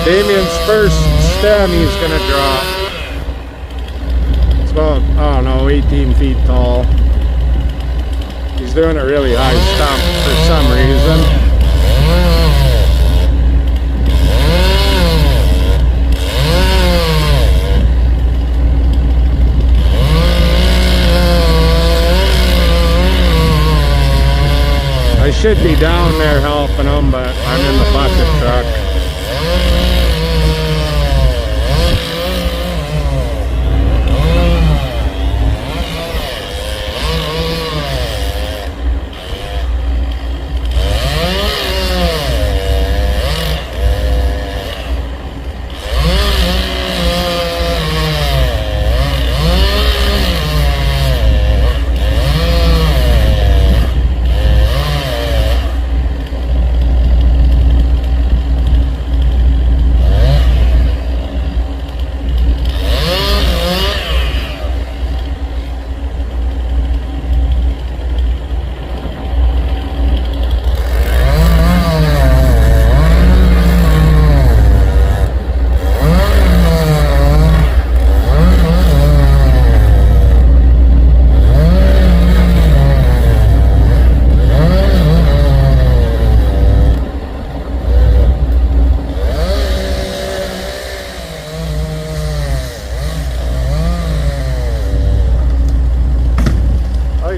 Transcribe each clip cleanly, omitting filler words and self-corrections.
Damien's first stem he's gonna drop. It's about, I don't know, 18 feet tall. He's doing a really high stump for some reason. I should be down there helping him, but I'm in the bucket truck.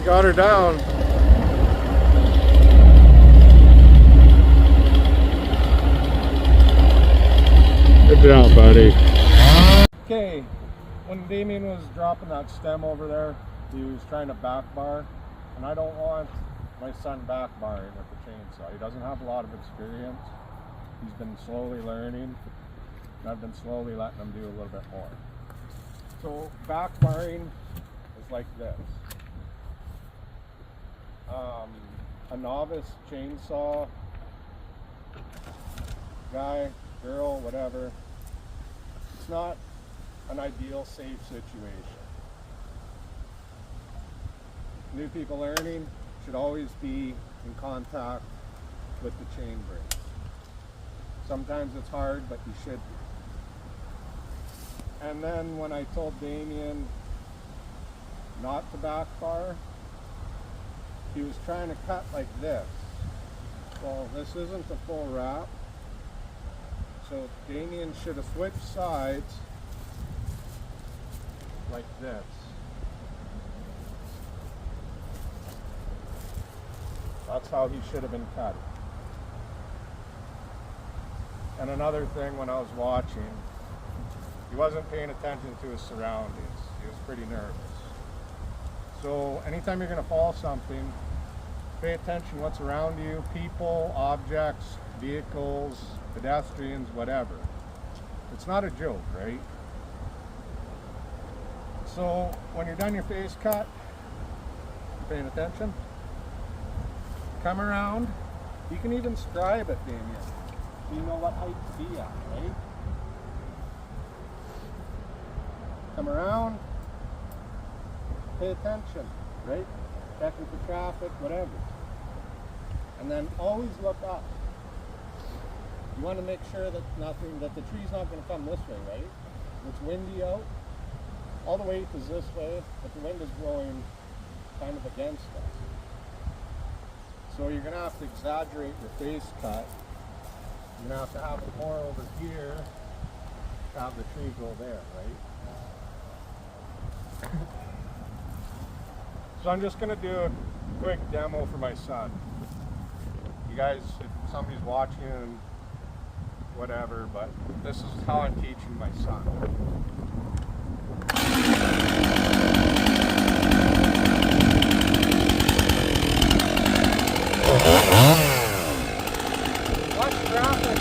Got her down. Good job, buddy. Okay, when Damien was dropping that stem over there, he was trying to back bar, and I don't want my son back barring with the chainsaw. He doesn't have a lot of experience. He's been slowly learning, and I've been slowly letting him do a little bit more. So back barring is like this. A novice chainsaw guy, girl, whatever, it's not an ideal safe situation. New people learning should always be in contact with the chain brace. Sometimes it's hard, but you should be. And then when I told Damien not to back bar, he was trying to cut like this. Well, this isn't a full wrap. So Damien should have switched sides like this. That's how he should have been cut. And another thing, when I was watching, he wasn't paying attention to his surroundings. He was pretty nervous. So anytime you're going to fall something, pay attention what's around you, people, objects, vehicles, pedestrians, whatever. It's not a joke, right? So when you're done your face cut, you paying attention? Come around. You can even scribe it, Damien. You know what height to be at, right? Come around. Pay attention, right? Checking for traffic, whatever. And then always look up. You want to make sure that the tree's not going to come this way, right? It's windy out. All the weight is this way, but the wind is blowing kind of against us. So you're going to have to exaggerate your face cut. You're going to have to have it more over here to have the tree go there, right? So I'm just going to do a quick demo for my son. You guys, if somebody's watching and whatever, but this is how I'm teaching my son. Watch traffic.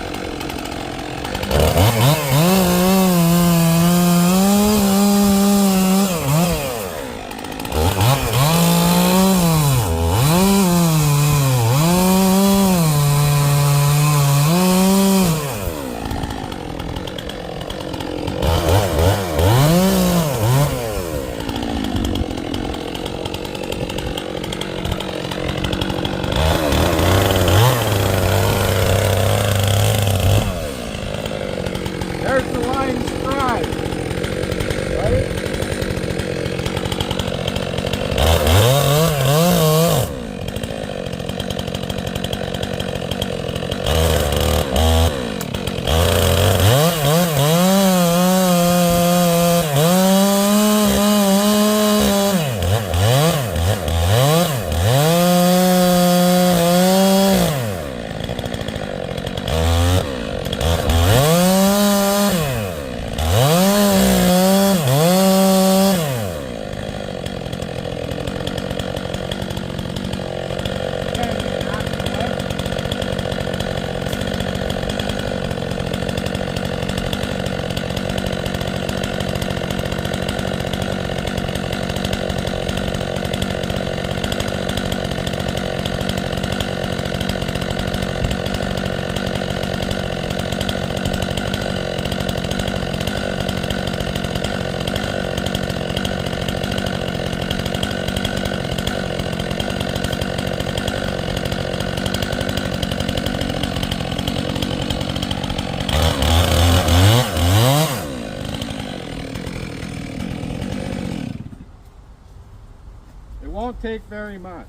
take very much.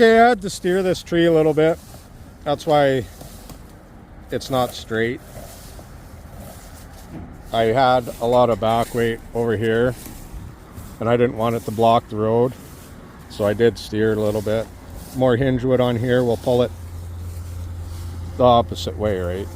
Okay, I had to steer this tree a little bit. That's why it's not straight. I had a lot of back weight over here and I didn't want it to block the road, so I did steer a little bit. More hinge wood on here will pull it the opposite way, right?